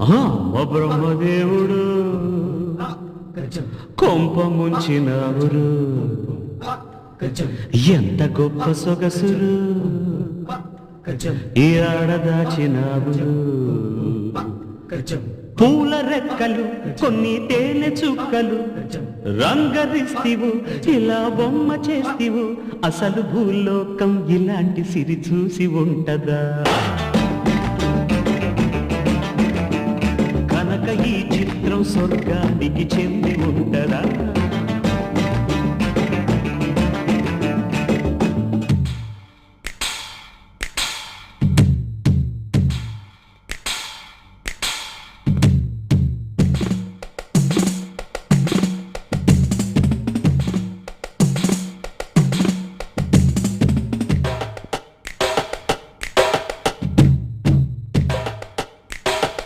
అమ్మ బ్రహ్మదేవుడు కొంప ముంచినవురు, ఎంత గొప్ప సొగసురు ఈ ఆడదాచినావురు. పూల రెక్కలు కొన్ని తేనె చుక్కలు రంగరిస్తివు, ఇలా బొమ్మ చేస్తివు, అసలు భూలోకం ఇలాంటి సిరి చూసి ఉంటదా? కనుక ఈ చిత్రం స్వర్గానికి చెంది ఉంటదా?